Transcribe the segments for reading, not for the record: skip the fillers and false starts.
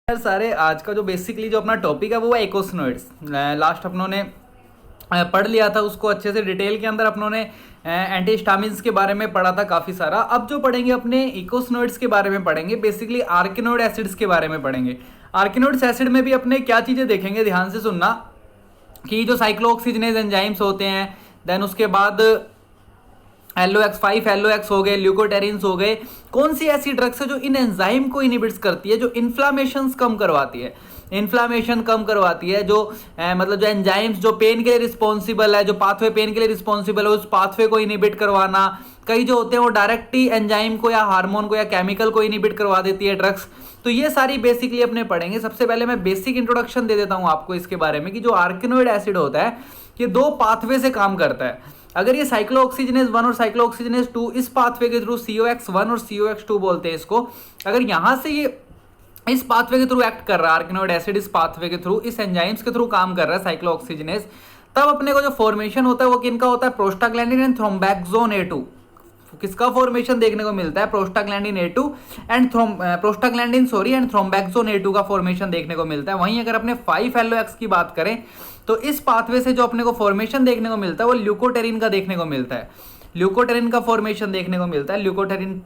यार सारे आज का जो बेसिकली जो अपना टॉपिक है वो है इकोस्नोइड्स। लास्ट अपनों ने पढ़ लिया था उसको अच्छे से डिटेल के अंदर अपनों ने एंटीहिस्टामिन्स के बारे में पढ़ा था काफ़ी सारा। अब जो पढ़ेंगे अपने इकोस्नोइड्स के बारे में पढ़ेंगे, बेसिकली आर्किनोइड एसिड्स के बारे में पढ़ेंगे। आर्किनोइड्स एसिड में भी अपने क्या चीज़ें देखेंगे, ध्यान से सुनना, कि जो साइक्लोऑक्सीजनेज एंजाइम्स होते हैं, देन उसके बाद LOX 5 LOX हो गए, ल्यूकोटेरिन्स हो गए। कौन सी ऐसी ड्रग्स है जो इन एंजाइम को इनहिबिट्स करती है, जो इन्फ्लामेशंस कम करवाती है, इन्फ्लामेशन कम करवाती है, जो मतलब जो एंजाइम्स जो पेन के लिए रिस्पॉन्सिबल है, जो पाथवे पेन के लिए रिस्पॉन्सिबल है, उस पाथवे को इनहिबिट करवाना। कई जो होते हैं वो डायरेक्ट ही एंजाइम को या हार्मोन को या केमिकल को इनहिबिट करवा देती है ड्रग्स। तो ये सारी बेसिकली अपने पढ़ेंगे। सबसे पहले मैं बेसिक इंट्रोडक्शन दे देता हूँ आपको इसके बारे में कि जो आर्किनोइड एसिड होता है ये दो पाथवे से काम करता है। अगर ये साइक्लोऑक्सीजनेज 1 और साइक्लोऑक्सीजनेज 2 इस पाथवे के थ्रू COX1 और COX2 बोलते हैं इसको, अगर यहां से ये इस पाथवे के थ्रू एक्ट कर रहा है, आर्किनोइड एसिड इस पाथवे के थ्रू, इस एंजाइम्स के थ्रू काम कर रहा है साइक्लोऑक्सीजनेज, तब अपने को जो फॉर्मेशन होता है वो किनका होता है, प्रोस्टाग्लैंडिन एंड थ्रोम्बैक्सोन A2। किसका फॉर्मेशन देखने को मिलता है, prostaglandin A2 and prostaglandin and thromboxane A2 का फॉर्मेशन देखने को मिलता है। वहीं अगर अपने 5 LOX की बात करें तो इस पाथवे से जो अपने को फॉर्मेशन देखने को मिलता है वो ल्यूकोटेरिन का देखने को मिलता है। ल्यूकोटेरिन का फॉर्मेशन देखने को मिलता है, ल्यूकोटेरिन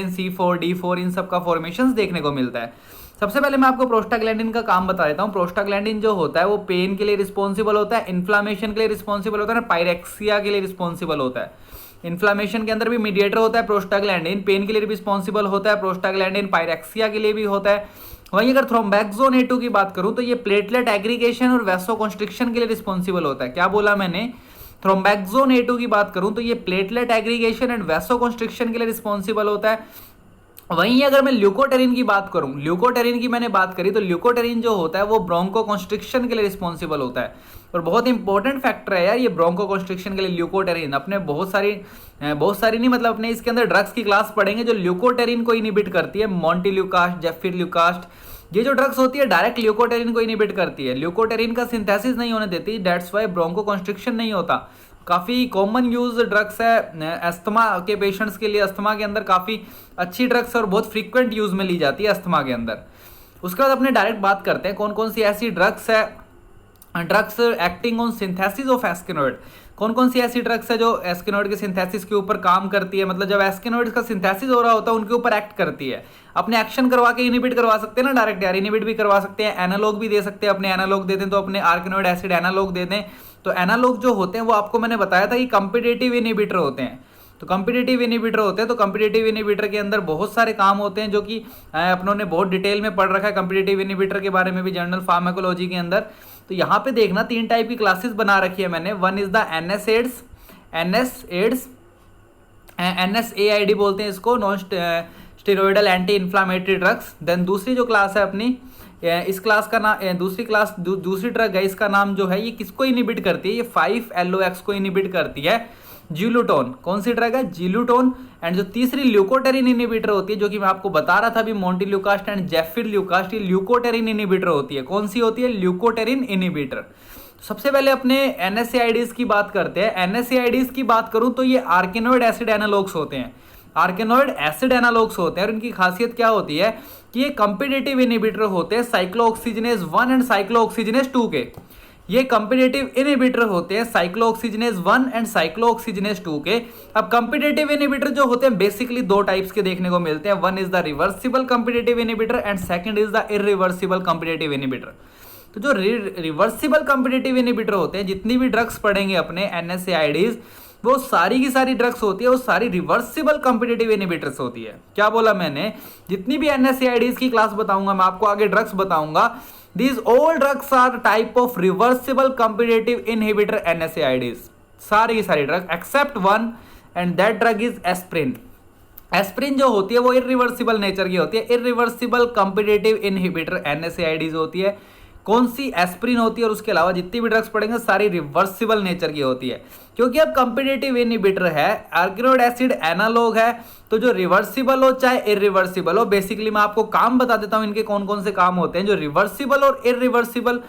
C4 D4 इन सब का फॉर्मेशन देखने को मिलता है। सबसे पहले मैं आपको प्रोस्टाग्लैंडिन का काम बता देता हूँ। प्रोस्टाग्लैंडिन जो होता है वो पेन के लिए रिस्पॉन्सिबल होता है, इन्फ्लामेशन के लिए रिस्पॉन्सिबल होता है, पायरेक्सिया के लिए रिस्पॉन्सिबल होता है। इन्फ्लामेशन के अंदर भी मीडिएटर होता है प्रोस्टाग्लैंडिन, पेन के लिए भी रिस्पॉन्सिबल होता है प्रोस्टाग्लैंडिन, पायरेक्सिया के लिए भी होता है। वहीं अगर थ्रोम्बैक्सोन A2 की बात करूं तो ये प्लेटलेट एग्रीगेशन और वैसोकंस्ट्रिक्शन के लिए रिस्पॉन्सिबल होता है। क्या बोला मैंने, थ्रोम्बैक्सोन A2 की बात करूं तो ये प्लेटलेट एग्रीगेशन एंड वैसोकंस्ट्रिक्शन के लिए रिस्पॉन्सिबल होता है। वहीं अगर मैं ल्यूकोटेरिन की बात करूं, ल्यूकोटेरिन की मैंने बात करी तो ल्यूकोटेरिन जो होता है वो ब्रोंकोकंस्ट्रिक्शन के लिए रिस्पॉन्सिबल होता है। और बहुत इंपॉर्टेंट फैक्टर है यार ये ब्रोंकोकंस्ट्रिक्शन के लिए ल्यूकोटेरिन। अपने बहुत सारी नहीं, मतलब अपने इसके अंदर ड्रग्स की क्लास पढ़ेंगे जो ल्यूकोटेरिन को इनहिबिट करती है। मोंटेल्यूकास्ट, जेफिरल्यूकास्ट, ये जो ड्रग्स होती है डायरेक्ट ल्यूकोटेरिन को इनहिबिट करती है, ल्यूकोटेरिन का सिंथेसिस नहीं होने देती, दैट्स वाई ब्रोंकोकंस्ट्रिक्शन नहीं होता। काफ़ी कॉमन यूज ड्रग्स है अस्थमा के पेशेंट्स के लिए। अस्थमा के अंदर काफ़ी अच्छी ड्रग्स और बहुत फ्रीक्वेंट यूज में ली जाती है अस्थमा के अंदर। उसके बाद अपने डायरेक्ट बात करते हैं कौन कौन सी ऐसी ड्रग्स है, drugs acting on synthesis of eicosanoid. कौन कौन सी ऐसी ड्रग्स है जो एस्किनोइड के सिंथेसिस के ऊपर काम करती है, मतलब जब एस्किनोइड का सिंथेसिस हो रहा होता है उनके ऊपर एक्ट करती है। अपने एक्शन करवा के इनहिबिट करवा सकते हैं ना डायरेक्ट यार, इनहिबिट भी करवा सकते हैं, एनालॉग भी दे सकते हैं। अपने एनालॉग दे दें तो अपने आर्किनोइड एसिड एनालॉग दे दें। तो एनालॉग जो होते हैं वो आपको मैंने बताया था कि कॉम्पिटिटिव इनहिबिटर होते हैं। तो कॉम्पिटिटिव इनहिबिटर होते हैं, तो कॉम्पिटिटिव इनहिबिटर के अंदर बहुत सारे काम होते हैं जो कि अपनों ने बहुत डिटेल में पढ़ रखा है कॉम्पिटिटिव इनहिबिटर के बारे में भी जर्नल फार्माकोलॉजी के अंदर। तो यहाँ पे देखना 3 टाइप की क्लासेस बना रखी है मैंने। वन इज द NSAID बोलते हैं इसको, non steroidal anti inflammatory drugs. Then दूसरी जो क्लास है अपनी, इस क्लास का नाम दूसरी ड्रग है, इसका नाम जो है ये किसको इनहिबिट करती है, ये 5 LOX को इनहिबिट करती है, जिलूटोन। कौन सी ड्रग है, जिलूटोन। एंड जो तीसरी ल्यूकोटेरिन इनहिबिटर होती है जो कि मैं आपको बता रहा था अभी, मोंटेल्यूकास्ट एंड जेफिरल्यूकास्ट, ये ल्यूकोटेरिन इनहिबिटर होती है। कौन सी होती है, ल्यूकोटेरिन इनहिबिटर। सबसे पहले अपने NSAIDs की बात करते हैं। NSAIDs की बात करूं तो ये आर्किनोइड एसिड एनालॉग्स होते हैं, आर्किनोइड एसिड एनालॉग्स होते हैं। और इनकी खासियत क्या होती है कि ये कॉम्पिटिटिव इनहिबिटर होते हैं साइक्लोऑक्सीजनेज 1 एंड साइक्लोऑक्सीजनेज 2 के। ये कॉम्पिटिटिव इनहिबिटर होते हैं साइक्लोऑक्सीजनेज 1 एंड साइक्लोऑक्सीजनेज 2 के। अब कॉम्पिटिटिव इनहिबिटर जो होते हैं बेसिकली 2 टाइप्स के देखने को मिलते हैं। One is the reversible competitive inhibitor and second is the irreversible competitive inhibitor. तो जो रिवर्सिबल कॉम्पिटिटिव इनहिबिटर होते हैं, जितनी भी ड्रग्स पढ़ेंगे अपने NSAIDs, वो सारी की सारी ड्रग्स होती है वो सारी रिवर्सिबल कॉम्पिटिटिव इनहिबिटर्स होती है। क्या बोला मैंने, जितनी भी NSAIDs की क्लास बताऊंगा मैं आपको, आगे ड्रग्स बताऊंगा, these all drugs are type of reversible competitive inhibitor NSAIDs। सारी की सारी drug except one, and that drug is aspirin. Aspirin जो होती है वो इरिवर्सिबल नेचर की होती है, इरिवर्सिबल कॉम्पिटिटिव इनहिबिटर NSAIDs होती है। कौन सी, एस्प्रिन होती है। और उसके अलावा जितनी भी ड्रग्स पढ़ेंगे सारी रिवर्सिबल नेचर की होती है, क्योंकि अब कॉम्पिटिटिव इनहिबिटर है, आर्किनोइड एसिड एनालॉग है, तो जो रिवर्सिबल हो चाहे इरिवर्सिबल हो, बेसिकली मैं आपको काम बता देता हूं इनके कौन कौन से काम होते हैं। जो रिवर्सिबल और इरिवर्सिबल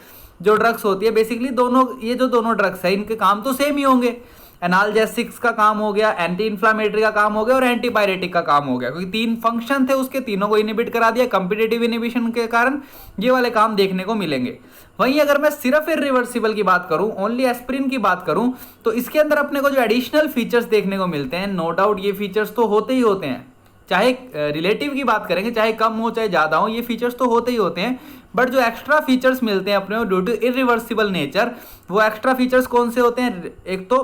जो ड्रग्स होती है, बेसिकली दोनों, ये जो दोनों ड्रग्स है इनके काम तो सेम ही होंगे। एनाल्जेसिक्स का काम हो गया, एंटी इन्फ्लामेटरी का काम हो गया और एंटीपायरेटिक का काम हो गया, क्योंकि 3 फंक्शन थे उसके, तीनों को इनिबिट करा दिया। कॉम्पिटिटिव इनिबिशन के कारण ये वाले काम देखने को मिलेंगे। वहीं अगर मैं सिर्फ इरिवर्सिबल की बात करूं, ओनली एस्प्रिन की बात करूं, तो इसके अंदर अपने को जो एडिशनल फीचर्स देखने को मिलते हैं, नो डाउट ये फीचर्स तो होते ही होते हैं, चाहे रिलेटिव की बात करेंगे, चाहे कम हो चाहे ज़्यादा हो, ये फीचर्स तो होते ही होते हैं। बट जो एक्स्ट्रा फीचर्स मिलते हैं अपने को ड्यू टू इरिवर्सिबल नेचर, वो एक्स्ट्रा फीचर्स कौन से होते हैं? एक तो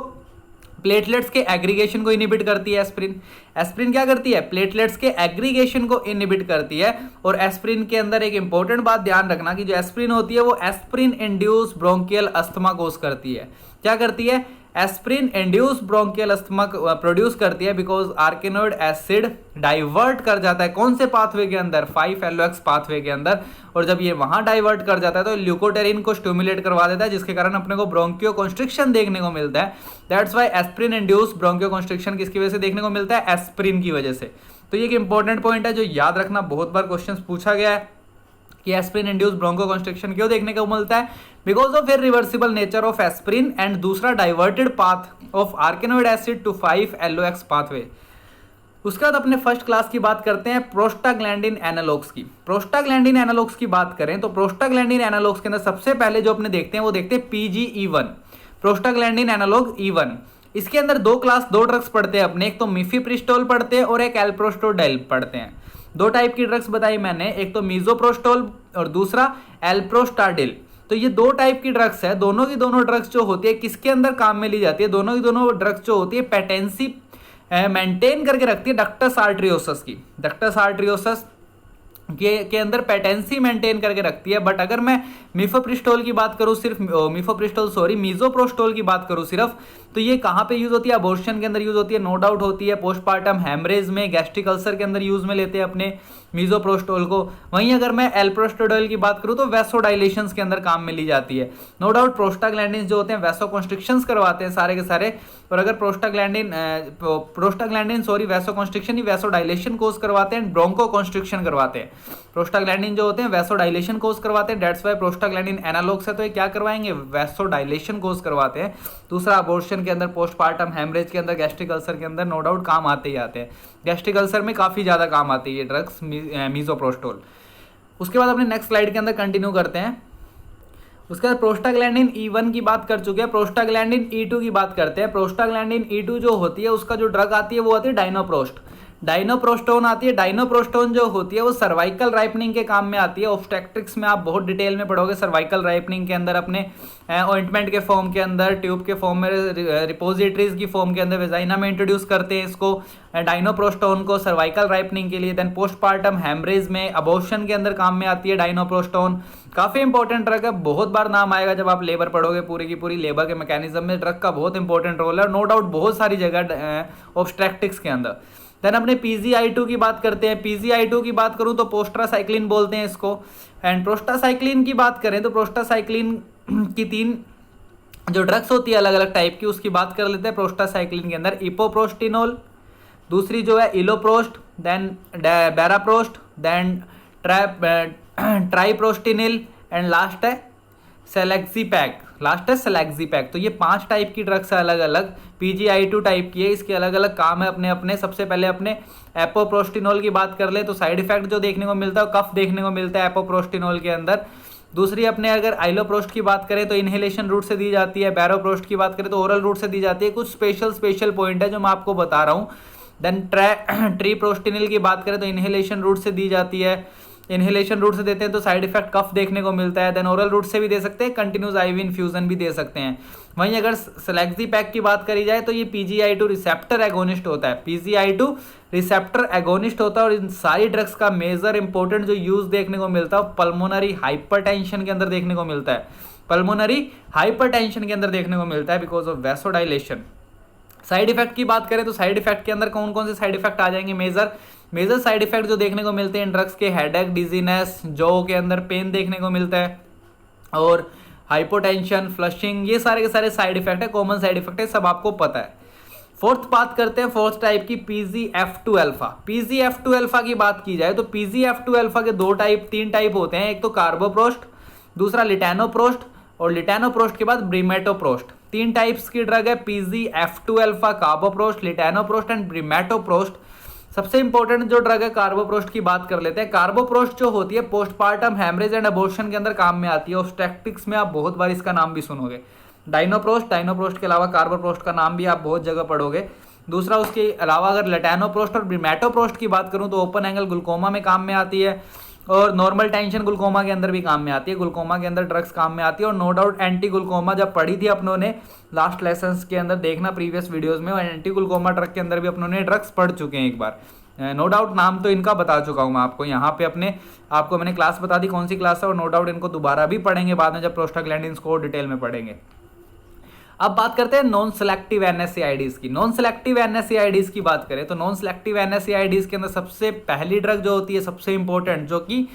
प्लेटलेट्स के एग्रीगेशन को इनिबिट करती है एस्प्रिन। एस्प्रिन क्या करती है? प्लेटलेट्स के एग्रीगेशन को इनिबिट करती है। और एस्प्रिन के अंदर एक इंपॉर्टेंट बात ध्यान रखना कि जो एस्प्रिन होती है वो एस्प्रिन इंड्यूस ब्रोंकियल अस्थमा कोज करती है। क्या करती है? Aspirin induce bronchial asthma produce करती है, बिकॉज आर्केनोइड एसिड डाइवर्ट कर जाता है कौन से पाथवे के अंदर? 5-LOX पाथवे के अंदर। और जब ये वहां डाइवर्ट कर जाता है तो ल्यूकोटेरिन को स्टिमुलेट करवा देता है, जिसके कारण अपने को ब्रोंकियो कॉन्स्ट्रिक्शन देखने को मिलता है। That's why aspirin induce broncho constriction किसकी वजह से देखने को मिलता है? एस्प्रिन की वजह से। तो ये एक इंपॉर्टेंट पॉइंट है जो याद रखना, बहुत बार क्वेश्चन पूछा गया है कि एस्प्रिन इंड्यूस ब्रोंको कॉन्स्ट्रिक्शन क्यों देखने को मिलता है? Because of irreversible nature of aspirin and दूसरा डाइवर्टेड पाथ ऑफ आर्केनोइड एसिड टू 5-LOX पाथवे। उसके बाद अपने फर्स्ट क्लास की बात करते हैं प्रोस्टाग्लैंडिन एनालॉग्स की। प्रोस्टाग्लैंडिन एनालॉग्स की बात करें तो प्रोस्टाग्लैंडिन एनालॉग्स के अंदर सबसे पहले जो अपने देखते हैं वो देखते हैं PGE1, प्रोस्टाग्लैंडिन एनालॉग E1। इसके अंदर दो ड्रग्स पढ़ते हैं अपने, एक तो मिफिप्रिस्टोल पढ़ते हैं और एक एल्प्रोस्टोडाइल पढ़ते हैं। 2 टाइप की ड्रग्स बताई मैंने, एक तो मीजोप्रोस्टोल और दूसरा एल्प्रोस्टाडिल। तो ये 2 टाइप की ड्रग्स है। दोनों की दोनों ड्रग्स जो होती है किसके अंदर काम में ली जाती है? दोनों की दोनों ड्रग्स जो होती है पेटेंसी मेंटेन करके रखती है डक्टस आर्टरियोसस की। डक्टस आर्टरियोसस के अंदर पेटेंसी मेंटेन करके रखती है। बट अगर मैं मिफोप्रिस्टोल की बात करूं, सिर्फ मीजोप्रोस्टोल की बात करूं सिर्फ, तो ये कहां पे यूज होती है? अबॉर्शन के अंदर यूज होती है, नो डाउट होती है। पोस्टपार्टम हेमरेज में, गैस्ट्रिक अल्सर के अंदर यूज में लेते हैं अपने मीजोप्रोस्टोल को। वहीं अगर मैं एल्प्रोस्टोडाइल की बात करूं तो वैसोडाइलेशंस के अंदर काम में ली जाती है। नो डाउट प्रोस्टाग्लैंडिन जो होते हैं वैसोकॉन्स्ट्रिक्शंस करवाते हैं सारे के सारे। और अगर प्रोस्टाग्लैंडिन वैसोकॉन्स्ट्रिक्शन ही वैसोडाइलेशन कोज करवाते हैं, ब्रोंको कॉन्स्ट्रिक्शन करवाते हैं। प्रोस्टाग्लैंडिन जो होते हैं वैसोडाइलेशन कोज करवाते हैं, दैट्स वाई प्रोस्टाग्लैंडिन एनालॉग्स है तो ये क्या करवाएंगे? वैसोडाइलेशन कोज करवाते हैं। दूसरा अबॉर्शन के अंदर, पोस्टपार्टम हेमरेज के अंदर, गैस्ट्रिक अल्सर के अंदर नो डाउट काम आते ही आते हैं। गैस्ट्रिक अल्सर में काफ़ी ज़्यादा काम आती है ये ड्रग्स मीजोप्रोस्टोल। उसके बाद अपने नेक्स्ट स्लाइड के अंदर कंटिन्यू करते हैं। उसके बाद प्रोस्टाग्लैंडिन E1 की बात कर चुके हैं, प्रोस्टाग्लैंडिन E2 की बात करते हैं। प्रोस्टाग्लैंडिन E2 जो होती है उसका जो ड्रग आती है वो आती है डाइनोप्रोस्ट। डाइनोप्रोस्टोन आती है। डाइनोप्रोस्टोन जो होती है वो सर्वाइकल राइपनिंग के काम में आती है। ऑब्स्टेट्रिक्स में आप बहुत डिटेल में पढ़ोगे। सर्वाइकल राइपनिंग के अंदर अपने ऑइंटमेंट के फॉर्म के अंदर, ट्यूब के फॉर्म में, रिपोजिटरीज की फॉर्म के अंदर, वेजाइना में इंट्रोड्यूस करते हैं इसको, डाइनोप्रोस्टोन को सर्वाइकल राइपनिंग के लिए। देन पोस्टपार्टम हेमरेज में, अबॉर्शन के अंदर काम में आती है डाइनोप्रोस्टोन। काफ़ी इंपॉर्टेंट ड्रग है, बहुत बार नाम आएगा जब आप लेबर पढ़ोगे। पूरी की पूरी लेबर के मैकेनिज्म में ड्रग का बहुत इंपॉर्टेंट रोल है, नो डाउट बहुत सारी जगह ऑब्स्ट्रेक्टिक्स के अंदर। देन अपने PGI2 की बात करते हैं। PGI2 की बात करूं तो प्रोस्टासाइक्लिन बोलते हैं इसको। एंड प्रोस्टासाइक्लिन की बात करें तो प्रोस्टासाइक्लिन की 3 जो ड्रग्स होती है अलग अलग टाइप की, उसकी बात कर लेते हैं। प्रोस्टासाइक्लिन के अंदर इपोप्रोस्टिनोल, दूसरी जो है इलोप्रोस्ट, देन बेराप्रोस्ट, देन ट्राइप्रोस्टिनिल एंड लास्ट है सेलेक्सीपैक। तो ये 5 टाइप की ड्रग्स है अलग अलग। PGI2 टाइप की है, इसके अलग अलग काम है अपने अपने। सबसे पहले अपने एपोप्रोस्टिनोल की बात कर ले तो साइड इफेक्ट जो देखने को मिलता है कफ देखने को मिलता है एपोप्रोस्टिनोल के अंदर। दूसरी अपने अगर आइलोप्रोस्ट की बात करें तो इनहेलेशन रूट से दी जाती है। बैरोप्रोस्ट की बात करें तो ओरल रूट से दी जाती है। कुछ स्पेशल पॉइंट है जो मैं आपको बता रहा हूँ। देन ट्रीप्रोस्टिनिल की बात करें तो इनहेलेशन रूट से दी जाती है। इनहेलेशन रूट से देते हैं तो साइड इफेक्ट कफ देखने को मिलता है। देन ओरल रूट से भी दे सकते हैं, कंटिन्यूस IV इन्फ्यूजन भी दे सकते हैं। वहीं अगर सेलेक्सीपैक की बात करी जाए तो ये PGI2 रिसेप्टर एगोनिस्ट होता है। PGI2 रिसेप्टर एगोनिस्ट होता है। और इन सारी ड्रग्स का मेजर इंपॉर्टेंट जो यूज देखने को मिलता है पल्मोनरी हाइपरटेंशन के अंदर देखने को मिलता है। पल्मोनरी हाइपरटेंशन के अंदर देखने को मिलता है because of vasodilation. Side effect की बात करें तो साइड इफेक्ट के अंदर कौन कौन से साइड इफेक्ट आ जाएंगे? मेजर साइड इफेक्ट जो देखने को मिलते हैं इन ड्रग्स के, हेडेक, डिजीनेस, जॉ के अंदर पेन देखने को मिलता है, और हाइपोटेंशन, फ्लशिंग, ये सारे के सारे साइड इफेक्ट है, कॉमन साइड इफेक्ट है, सब आपको पता है। फोर्थ बात करते हैं फोर्थ टाइप की, PGF2 अल्फा। PGF2 अल्फा की बात की जाए तो PGF2 अल्फा के 3 टाइप होते हैं। एक तो कार्बोप्रोस्ट, दूसरा लिटानोप्रोस्ट, और लिटानोप्रोस्ट के बाद ब्रीमेटोप्रोस्ट। तीन टाइप्स की ड्रग है, पीजी, F2 अल्फा, कार्बोप्रोस्ट, लिटानोप्रोस्ट एंड ब्रिमेटोप्रोस्ट। सबसे इंपॉर्टेंट जो ड्रग है कार्बोप्रोस्ट की बात कर लेते हैं। कार्बोप्रोस्ट जो होती है पोस्टपार्टम हेमरेज एंड अबॉर्शन के अंदर काम में आती है। ऑब्स्टेट्रिक्स में आप बहुत बार इसका नाम भी सुनोगे। डाइनोप्रोस्ट के अलावा कार्बोप्रोस्ट का नाम भी आप बहुत जगह पढ़ोगे। दूसरा उसके अलावा अगर लेटानोप्रोस्ट और ब्रिमेटोप्रोस्ट की बात करूं तो ओपन एंगल ग्लूकोमा में काम में आती है और नॉर्मल टेंशन ग्लूकोमा के अंदर भी काम में आती है। ग्लूकोमा के अंदर ड्रग्स काम में आती है और नो डाउट एंटी ग्लूकोमा जब पढ़ी थी अपनों ने लास्ट लेसन्स के अंदर, देखना प्रीवियस वीडियोस में, और एंटी ग्लूकोमा ड्रग के अंदर भी अपनों ने ड्रग्स पढ़ चुके हैं एक बार। नो डाउट नाम तो इनका बता चुका हूँ मैं आपको यहाँ पे, आपको मैंने क्लास बता दी कौन सी क्लास है, और नो डाउट इनको दोबारा भी पढ़ेंगे बाद में जब प्रोस्टाग्लैंडिन्स को डिटेल में पढ़ेंगे। अब बात करते हैं नॉन सेलेक्टिव एनएसएआईडीज की। नॉन सेलेक्टिव एनएसएआईडीज की बात करें तो नॉन सेलेक्टिव एनएसएआईडीज के अंदर सबसे पहली ड्रग जो होती है, सबसे इंपॉर्टेंट, जो कि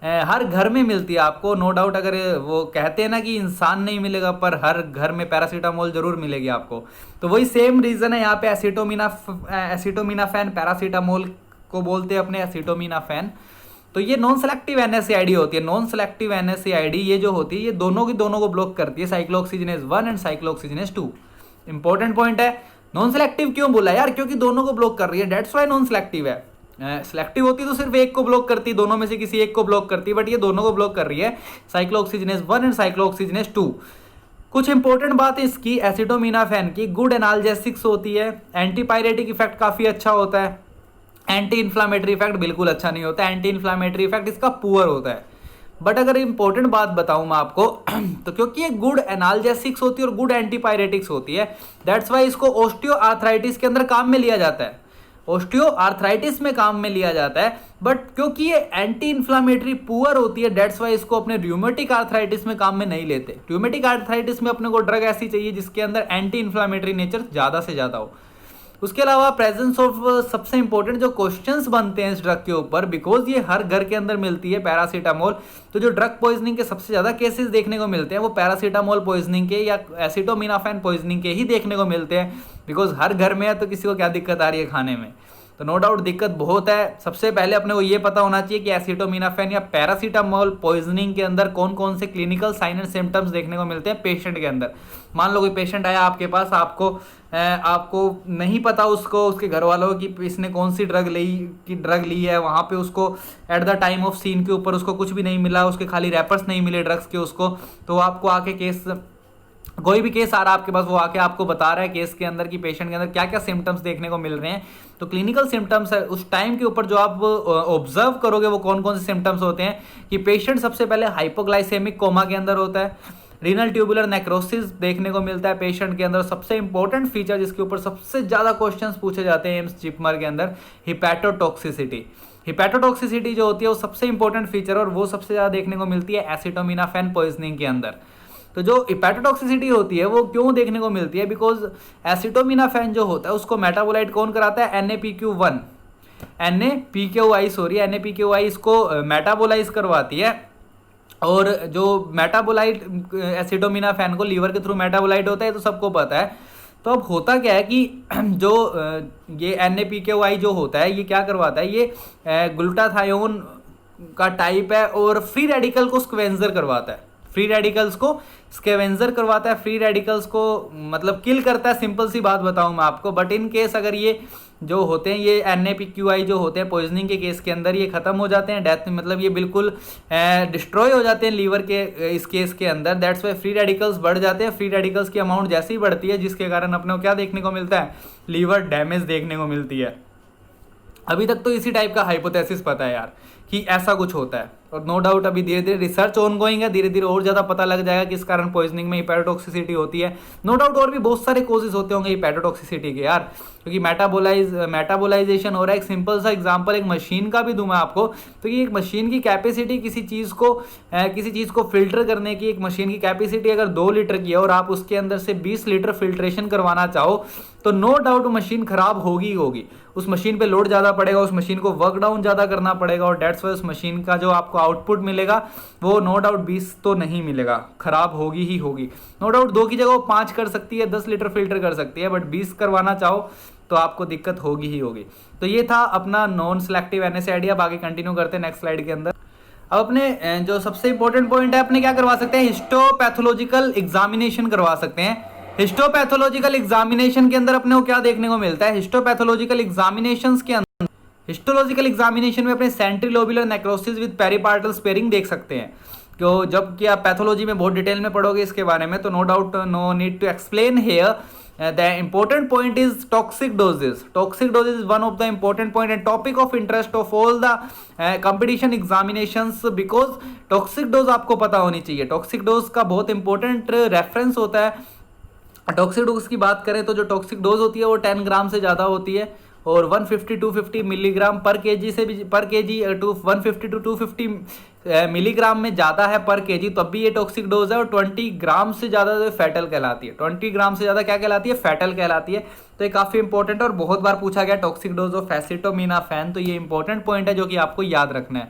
हर घर में मिलती है आपको, नो डाउट। अगर वो कहते हैं ना कि इंसान नहीं मिलेगा पर हर घर में पैरासीटामोल जरूर मिलेगी आपको, तो वही सेम रीजन है यहाँ पे। एसिटोमिनाफेन पैरासीटामोल को बोलते हैं अपने, एसिटोमिनाफेन। तो ये नॉन सेलेक्टिव एनएसएआईडी होती है। नॉन सेलेक्टिव एनएसएआईडी ये जो होती है ये दोनों की दोनों को ब्लॉक करती है, cyclooxygenase 1 and cyclooxygenase 2। Important point है। नॉन सेलेक्टिव क्यों बोला यार? क्योंकि दोनों को ब्लॉक कर रही है, डेट्स व्हाई नॉन सेलेक्टिव है। सेलेक्टिव होती तो सिर्फ एक को ब्लॉक करती, दोनों में से किसी एक को ब्लॉक करती, बट ये दोनों को ब्लॉक कर रही है, साइक्लोऑक्सीजिनेज 1 एंड साइक्लोऑक्सीजिनेज 2। कुछ इंपॉर्टेंट बात है इसकी, एसिटोमिनाफेन की गुड एनाल्जेसिक्स होती है, एंटीपायरेटिक इफेक्ट काफी अच्छा होता है, एंटी इन्फ्लामेटरी इफेक्ट बिल्कुल अच्छा नहीं होता, एंटी इन्फ्लामेटरी इफेक्ट इसका पुअर होता है। बट अगर इंपॉर्टेंट बात बताऊं मैं आपको तो क्योंकि ये गुड एनाल्जेसिक्स होती है और गुड एंटीपायरेटिक्स होती है, दैट्स वाई इसको ऑस्टियो आर्थराइटिस के अंदर काम में लिया जाता है, ऑस्टियो आर्थराइटिस में काम में लिया जाता है। बट क्योंकि ये एंटी इन्फ्लामेटरी पुअर होती है, दैट्स वाई इसको अपने र्यूमेटिक आर्थराइटिस में काम में नहीं लेते। र्यूमेटिक आर्थराइटिस में अपने को ड्रग ऐसी चाहिए जिसके अंदर एंटी इन्फ्लामेटरी नेचर ज्यादा से ज्यादा हो। उसके अलावा प्रेजेंस ऑफ, सबसे इंपॉर्टेंट जो क्वेश्चंस बनते हैं इस ड्रग के ऊपर, बिकॉज ये हर घर के अंदर मिलती है पैरासीटामोल, तो जो ड्रग पॉइजनिंग के सबसे ज्यादा केसेस देखने को मिलते हैं वो पैरासीटामोल पॉइजनिंग के या एसिटोमिनाफेन पॉइजनिंग के ही देखने को मिलते हैं। बिकॉज हर घर में है तो किसी को क्या दिक्कत आ रही है खाने में, तो नो डाउट दिक्कत बहुत है। सबसे पहले अपने को ये पता होना चाहिए कि एसिटोमिनाफेन या पैरासीटामोल पॉइजनिंग के अंदर कौन कौन से क्लिनिकल साइन एंड सिम्टम्स देखने को मिलते हैं पेशेंट के अंदर। मान लो कोई पेशेंट आया आपके पास, आपको नहीं पता उसको, उसके घर वालों की इसने कौन सी ड्रग ली है, वहाँ पे उसको at the time of scene के ऊपर उसको कुछ भी नहीं मिला, उसके खाली रैपर्स नहीं मिले ड्रग्स के उसको, तो आपको आके कोई भी केस आ रहा है आपके पास, वो आके आपको बता रहा है केस के अंदर कि पेशेंट के अंदर क्या क्या सिम्टम्स देखने को मिल रहे हैं। तो क्लिनिकल सिम्टम्स है उस टाइम के ऊपर जो आप ऑब्जर्व करोगे वो कौन कौन से सिम्टम्स होते हैं कि पेशेंट सबसे पहले हाइपोग्लाइसेमिक कोमा के अंदर होता है, रीनल ट्यूबुलर नेक्रोसिस देखने को मिलता है पेशेंट के अंदर। सबसे इंपॉर्टेंट फीचर जिसके ऊपर सबसे ज्यादा क्वेश्चंस पूछे जाते हैं एम्स जिपमर के अंदर, हिपैटोटॉक्सिसिटी। हिपैटोटॉक्सिसिटी जो होती है वो सबसे इंपॉर्टेंट फीचर और वो सबसे ज्यादा देखने को मिलती है एसिटोमिनाफेन पॉइजनिंग के अंदर। तो जो हिपैटोटॉक्सिसिटी होती है वो क्यों देखने को मिलती है? बिकॉज एसिटोमिनाफेन जो होता है उसको मेटाबोलाइट कौन कराता है? NAPQI इसको मेटाबोलाइज करवाती है। और जो मेटाबोलाइट एसिटोमिनाफेन को लीवर के थ्रू मेटाबोलाइट होता है तो सबको पता है। तो अब होता क्या है कि जो ये NAPQI जो होता है ये क्या करवाता है, ये ग्लूटाथायोन का टाइप है और फ्री रेडिकल को स्क्वेंजर करवाता है, फ्री रेडिकल्स को स्केवेंजर करवाता है, फ्री रेडिकल्स को मतलब किल करता है। सिंपल सी बात बताऊं मैं आपको, बट इन केस अगर ये जो होते हैं ये NAPQI जो होते हैं पॉइजनिंग के केस के अंदर ये खत्म हो जाते हैं, डेथ मतलब ये बिल्कुल डिस्ट्रॉय हो जाते हैं लीवर के इस केस के अंदर। दैट्स वाई फ्री रेडिकल्स बढ़ जाते हैं। फ्री रेडिकल्स की अमाउंट जैसे ही बढ़ती है जिसके कारण अपने को क्या देखने को मिलता है? लीवर डैमेज देखने को मिलती है। अभी तक तो इसी टाइप का हाइपोथेसिस पता है यार कि ऐसा कुछ होता है, और नो डाउट अभी धीरे धीरे रिसर्च ऑन गोइंग है, धीरे धीरे और ज्यादा पता लग जाएगा किस कारण पॉइजनिंग में हिपैटोटॉक्सिसिटी होती है। नो डाउट और भी बहुत सारे कोजेस होते होंगे हिपैटोटॉक्सिसिटी के यार, क्योंकि मेटाबोलाइजेशन हो रहा है। एक सिंपल सा एग्जांपल एक मशीन का भी दूं मैं आपको, तो ये एक मशीन की कैपेसिटी किसी चीज़ को फिल्टर करने की, एक मशीन की कैपेसिटी अगर 2 लीटर की है और आप उसके अंदर से 20 लीटर फिल्ट्रेशन करवाना चाहो तो नो डाउट मशीन खराब होगी होगी। उस मशीन पे लोड ज़्यादा पड़ेगा, उस मशीन को वर्क डाउन ज़्यादा करना पड़ेगा, और डेट्स वाई उस मशीन का जो आपको आउटपुट मिलेगा वो नो डाउट 20 तो नहीं मिलेगा, खराब होगी ही होगी। नो डाउट 2 की जगह वो 5 कर सकती है, 10 लीटर फिल्टर कर सकती है, बट 20 करवाना चाहो तो आपको दिक्कत होगी ही होगी। तो ये था अपना नॉन सेलेक्टिव एनएसएआईडी। अब आगे कंटिन्यू करते हैं नेक्स्ट स्लाइड के अंदर। अब अपने जो सबसे इंपॉर्टेंट पॉइंट है, अपने क्या करवा सकते हैं? हिस्टोपैथोलॉजिकल एग्जामिनेशन करवा सकते हैं। हिस्टोपैथोलॉजिकल एग्जामिनेशन के अंदर अपने को क्या देखने को मिलता है, हिस्टोपैथोलॉजिकल एग्जामिनेशंस के अंदर, हिस्टोलॉजिकल एग्जामिनेशन में अपने central lobular necrosis with periportal sparing देख सकते हैं। तो जब कि आप पैथोलॉजी में बहुत डिटेल में पढ़ोगे इसके बारे में, तो no doubt, no need to explain here. The important point is toxic doses. Toxic doses is one of the important point and topic of interest of all the competition examinations, because toxic dose आपको पता होनी चाहिए। toxic dose का बहुत important reference होता है। Toxic dose की बात करें तो जो टॉक्सिक डोज होती है वो 10 ग्राम से ज़्यादा होती है और 150-250 मिलीग्राम पर केजी से भी, पर केजी 150-250 मिलीग्राम में ज़्यादा है पर केजी, तब भी ये टॉक्सिक डोज है। और 20 ग्राम से ज़्यादा तो फैटल कहलाती है। 20 ग्राम से ज़्यादा क्या कहलाती है, फैटल कहलाती है। तो ये काफ़ी इंपॉर्टेंट है और बहुत बार पूछा गया टॉक्सिक डोज ऑफ एसिटामिनोफेन, तो ये इंपॉर्टेंट पॉइंट है जो कि आपको याद रखना है।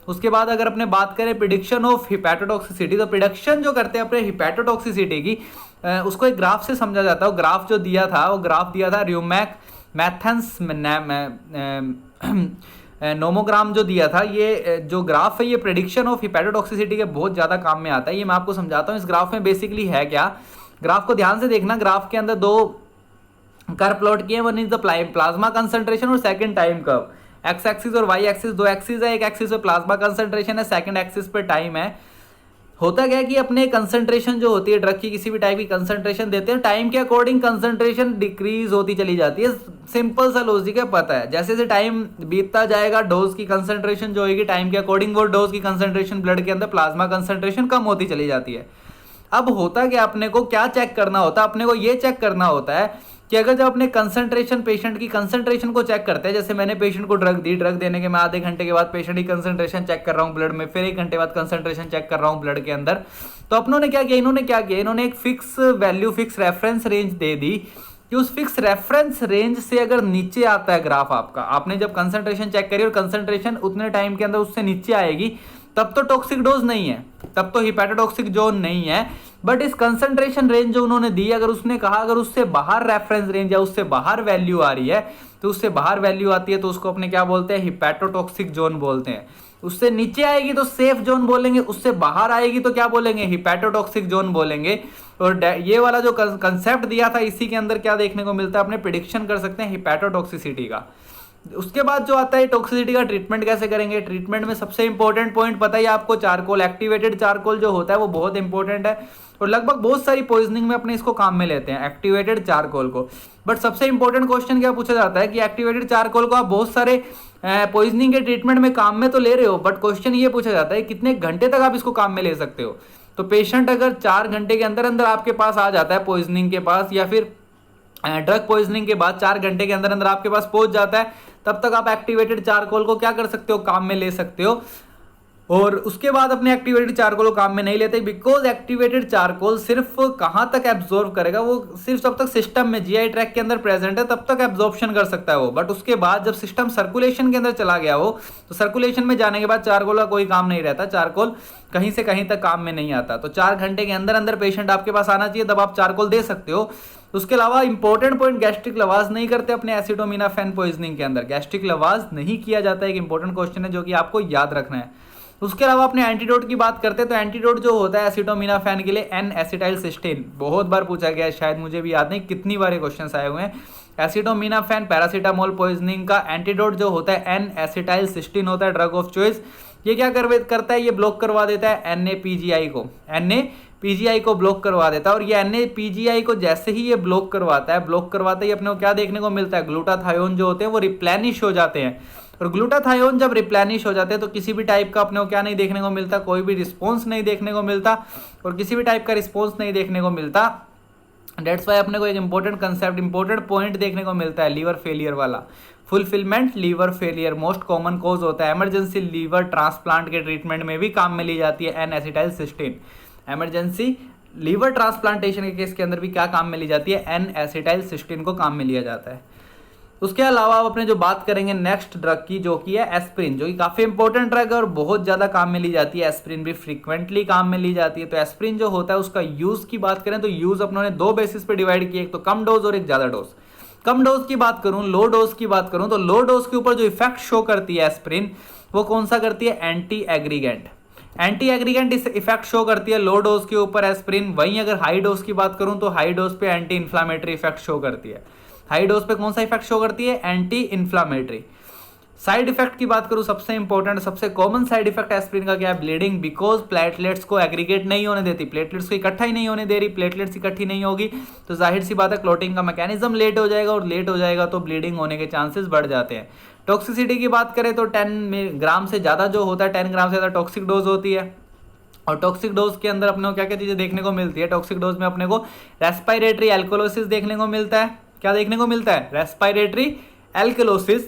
उसके बाद अगर अपने बात करें प्रिडिक्शन ऑफ हिपैटोटॉक्सिसिटी, तो प्रिडिक्शन जो करते हैं अपने हिपैटोटॉक्सिसिटी की, उसको एक ग्राफ से समझा जाता है। वो ग्राफ जो दिया था, वो ग्राफ दिया था र्यूमैक मैथन्स नोमोग्राम जो दिया था। ये जो ग्राफ है ये प्रेडिक्शन ऑफ हिपैटोटॉक्सिसिटी के बहुत ज़्यादा काम में आता है। ये मैं आपको समझाता हूँ। इस ग्राफ में बेसिकली है क्या, ग्राफ को ध्यान से देखना। ग्राफ के अंदर दो कर्व प्लॉट किए, one is the plasma concentration और second time curve. X axis और वाई एक्सिस, दो एक्सिस है। एक एक्सिस पे प्लाज्मा कंसंट्रेशन है, सेकंड एक्सिस पे टाइम है। होता क्या है कि अपने कंसंट्रेशन जो होती है ड्रग की, किसी भी टाइप की कंसंट्रेशन देते हैं, टाइम के अकॉर्डिंग कंसंट्रेशन डिक्रीज होती चली जाती है। सिंपल सा लॉजिक है, पता है। जैसे जैसे टाइम बीतता जाएगा डोज की कंसंट्रेशन जो होगी टाइम के अकॉर्डिंग, वो डोज की कंसंट्रेशन ब्लड के अंदर प्लाज्मा कंसंट्रेशन कम होती चली जाती है। अब होता क्या, अपने को क्या चेक करना होता है, अपने को ये चेक करना होता है कि अगर जब अपने कंसंट्रेशन, पेशेंट की कंसंट्रेशन को चेक करते हैं, जैसे मैंने पेशेंट को ड्रग दी, ड्रग देने के मैं आधे घंटे के बाद पेशेंट की कंसंट्रेशन चेक कर रहा हूँ ब्लड में, फिर 1 घंटे बाद कंसंट्रेशन चेक कर रहा हूँ ब्लड के अंदर, तो अपनों ने क्या किया, इन्होंने एक fix value, fix reference range दे दी कि उस फिक्स रेफरेंस रेंज से अगर नीचे आता है ग्राफ आपका, आपने जब कंसंट्रेशन चेक करी और कंसंट्रेशन उतने टाइम के अंदर उससे नीचे आएगी, तब तो टॉक्सिक डोज नहीं है, तब तो हिपैटोटॉक्सिक जोन नहीं है। बट इस कंसंट्रेशन रेंज जो उन्होंने दी, अगर उसने कहा अगर उससे बाहर रेफरेंस रेंज या उससे बाहर वैल्यू आ रही है, तो उससे बाहर वैल्यू आती है तो उसको अपने क्या बोलते हैं, हिपैटोटॉक्सिक जोन बोलते हैं। उससे नीचे आएगी तो सेफ जोन बोलेंगे, उससे बाहर आएगी तो क्या बोलेंगे, हिपैटोटॉक्सिक जोन बोलेंगे। और ये वाला जो कंसेप्ट दिया था, इसी के अंदर क्या देखने को मिलता है, अपने प्रिडिक्शन कर सकते हैं हिपैटोटॉक्सिसिटी का। उसके बाद जो आता है टॉक्सिसिटी का ट्रीटमेंट कैसे करेंगे। ट्रीटमेंट में सबसे इंपॉर्टेंट पॉइंट पता ही आपको, चारकोल, एक्टिवेटेड चारकोल जो होता है वो बहुत इंपॉर्टेंट है और लगभग बहुत सारी पॉइजनिंग में अपने इसको काम में लेते हैं, एक्टिवेटेड चारकोल को। बट सबसे इंपॉर्टेंट क्वेश्चन क्या पूछा जाता है कि एक्टिवेटेड चारकोल को आप बहुत सारे पॉइजनिंग के ट्रीटमेंट में काम में तो ले रहे हो, बट क्वेश्चन ये पूछा जाता है कितने घंटे तक आप इसको काम में ले सकते हो। तो पेशेंट अगर 4 घंटे के अंदर अंदर आपके पास आ जाता है पॉइजनिंग के पास, या फिर ड्रग पॉइजनिंग के बाद 4 घंटे के अंदर अंदर आपके पास पहुंच जाता है, तब तक आप एक्टिवेटेड चारकोल को क्या कर सकते हो, काम में ले सकते हो। और उसके बाद अपने एक्टिवेटेड चारकोल को काम में नहीं लेते, बिकॉज एक्टिवेटेड चारकोल सिर्फ कहां तक एब्जॉर्व करेगा, वो सिर्फ जब तक सिस्टम में जीआई ट्रैक के अंदर प्रेजेंट है तब तक एब्जॉर्प्शन कर सकता है वो। बट उसके बाद जब सिस्टम सर्कुलेशन के अंदर चला गया वो, तो सर्कुलेशन में जाने के बाद चारकोल का कोई काम नहीं रहता, चारकोल कहीं से कहीं तक काम में नहीं आता। तो 4 घंटे के अंदर अंदर पेशेंट आपके पास आना चाहिए, तब आप चारकोल दे सकते हो। उसके अलावा इंपॉर्टेंट पॉइंट, गैस्ट्रिक लवाज नहीं करते अपने एसिटामिनोफेन पॉइजनिंग के अंदर, गैस्ट्रिक लवाज नहीं किया जाता है। एक इंपॉर्टेंट क्वेश्चन है जो कि आपको याद रखना है। उसके अलावा अपने एंटीडोट की बात करते हैं, तो एंटीडोट जो होता है एसिटामिनोफेन के लिए एन एसिटाइल सिस्टीन, बहुत बार पूछा गया है, शायद मुझे भी याद नहीं कितनी बार क्वेश्चन आए हुए हैं। एसिटामिनोफेन पैरासीटामोल पॉइजनिंग का एंटीडोट जो होता है एन एसिटाइल सिस्टीन होता है, ड्रग ऑफ चॉइस। ये क्या करता है, ये ब्लॉक करवा देता है NAPGI को, NAPGI को ब्लॉक करवा देता है। और ये NAPGI को जैसे ही ये ब्लॉक करवाता ही अपने को क्या देखने को मिलता है, ग्लूटाथायोन जो होते हैं वो रिप्लेनिश हो जाते हैं। और ग्लूटाथायोन जब रिप्लेनिश हो जाते हैं तो किसी भी टाइप का अपने को क्या नहीं देखने को मिलता, कोई भी रिस्पॉन्स नहीं देखने को मिलता, और किसी भी टाइप का रिस्पॉन्स नहीं देखने को मिलता। डेट्स वाई अपने को एक इंपॉर्टेंट कंसेप्ट, इंपॉर्टेंट पॉइंट देखने को मिलता है लीवर फेलियर वाला, fulfilment liver failure most common cause होता है। इमरजेंसी लीवर ट्रांसप्लांट के ट्रीटमेंट में भी काम में ली जाती है N acetyl cysteine. Emergency liver transplantation के केस के अंदर भी क्या काम में ली जाती है, एन एसिटाइल सिस्टीन को काम में लिया जाता है। उसके अलावा आप अपने जो बात करेंगे नेक्स्ट ड्रग की, जो कि है एस्प्रिन, जो कि काफी इंपॉर्टेंट ड्रग है और बहुत ज्यादा काम में ली जाती है। एस्प्रिन भी फ्रीक्वेंटली काम में ली जाती है। तो एस्प्रिन जो होता है उसका यूज की बात करें तो यूज अपनों ने 2 बेसिस पे डिवाइड किए, एक तो कम डोज और एक ज्यादा डोज। कम डोज की बात करूं, लो डोज की बात करूं, तो लो डोज के ऊपर जो इफेक्ट शो करती है एस्प्रिन, वो कौन सा करती है, एंटी एग्रीगेंट। एंटी एग्रीगेंट इफेक्ट शो करती है लो डोज के ऊपर एस्प्रिन। वहीं अगर हाई डोज की बात करूं तो हाई डोज पे एंटी इन्फ्लामेटरी इफेक्ट शो करती है। हाई डोज पे कौन सा इफेक्ट शो करती है? Anti inflammatory. साइड इफेक्ट की बात करूं, सबसे इंपॉर्टेंट सबसे कॉमन साइड इफेक्ट एस्प्रिन का क्या है? ब्लीडिंग, बिकॉज प्लेटलेट्स को एग्रीगेट नहीं होने देती, प्लेटलेट्स को इकट्ठा ही नहीं होने दे रही। प्लेटलेट्स इकट्ठी नहीं होगी तो जाहिर सी बात है क्लॉटिंग का मैकेनिज्म लेट हो जाएगा, और लेट हो जाएगा तो ब्लीडिंग होने के चांसेस बढ़ जाते हैं। टॉक्सिसिटी की बात करें तो 10 ग्राम से ज़्यादा जो होता है, 10 ग्राम से ज़्यादा टॉक्सिक डोज होती है। और टॉक्सिक डोज के अंदर अपने को क्या क्या चीज़ें देखने को मिलती है? टॉक्सिक डोज में अपने को रेस्पिरेटरी एल्कोलोसिस देखने को मिलता है। क्या देखने को मिलता है? Respiratory alkalosis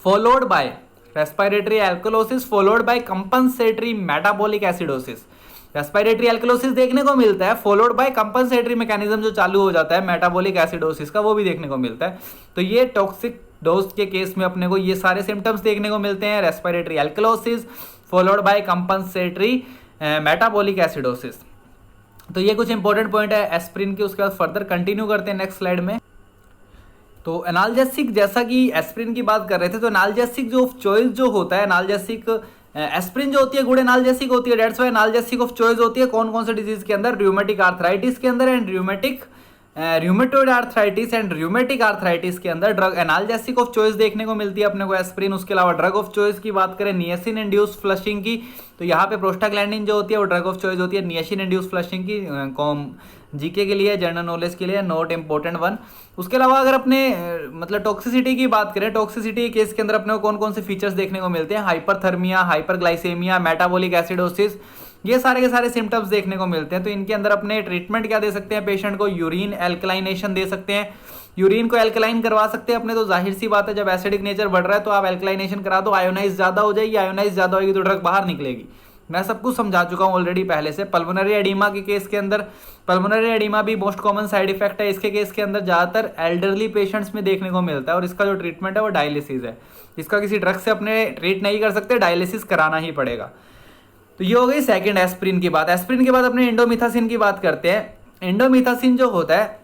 followed by compensatory metabolic acidosis. Respiratory alkalosis देखने को मिलता है, फॉलोड बाय कंपनसेटरी मैकेनिज्म जो चालू हो जाता है मेटाबॉलिक एसिडोसिस का, वो भी देखने को मिलता है। तो ये टॉक्सिक डोज के केस में अपने को ये सारे सिम्टम्स देखने को मिलते हैं, respiratory alkalosis followed by compensatory metabolic acidosis. तो ये कुछ इंपॉर्टेंट पॉइंट है एस्प्रिन के। उसके बाद फर्दर कंटिन्यू करते हैं नेक्स्ट स्लाइड में। तो एनाल्जेसिक, जैसा कि एस्प्रिन की बात कर रहे थे, तो एनाल्जेसिक जो ऑफ चॉइस जो होता है, एनाल्जेसिक एस्प्रिन जो होती है गुड एनाल्जेसिक होती है, that's why analgesic of choice होती है कौन कौन से डिजीज के अंदर? र्यूमेटिक आर्थराइटिस के अंदर and rheumatoid arthritis and rheumatic arthritis के अंदर ड्रग एनाल्जेसिक ऑफ चॉइस देखने को मिलती है अपने को एस्प्रिन। उसके अलावा ड्रग ऑफ चॉइस की बात करें नियसिन इंड्यूस्ड फ्लशिंग की, तो यहाँ पे प्रोस्टाग्लैंडिन जो होती है वो ड्रग ऑफ चॉइस होती है नियसिन इंड्यूस्ड फ्लशिंग की। जीके के लिए, जनरल नॉलेज के लिए नोट इंपॉर्टेंट वन। उसके अलावा अगर अपने मतलब टॉक्सिसिटी की बात करें, टॉक्सिसिटी केस के अंदर अपने को कौन कौन से फीचर्स देखने को मिलते हैं? हाइपरथर्मिया, हाइपरग्लाइसेमिया, मेटाबॉलिक एसिडोसिस, ये सारे के सारे सिम्टम्स देखने को मिलते हैं। तो इनके अंदर अपने ट्रीटमेंट क्या दे सकते हैं पेशेंट को? यूरिन एल्कलाइनेशन दे सकते हैं, यूरिन को एल्कलाइन करवा सकते हैं अपने। तो जाहिर सी बात है जब एसिडिक नेचर बढ़ रहा है तो आप एल्कलाइनेशन करा दो, आयोनाइज ज्यादा हो जाएगी, आयोनाइज ज्यादा होगी तो ड्रग बाहर निकलेगी। मैं सब कुछ समझा चुका हूँ ऑलरेडी पहले से। पल्मोनरी एडिमा के केस के अंदर, पल्मोनरी एडिमा भी मोस्ट कॉमन साइड इफेक्ट है इसके केस के अंदर, ज़्यादातर एल्डरली पेशेंट्स में देखने को मिलता है। और इसका जो ट्रीटमेंट है वो डायलिसिस है। इसका किसी ड्रग से अपने ट्रीट नहीं कर सकते, डायलिसिस कराना ही पड़ेगा। तो ये हो गई सेकंड एस्प्रिन की बात। एस्प्रिन के बाद अपने इंडोमिथासिन की बात करते हैं। इंडोमिथासिन जो होता है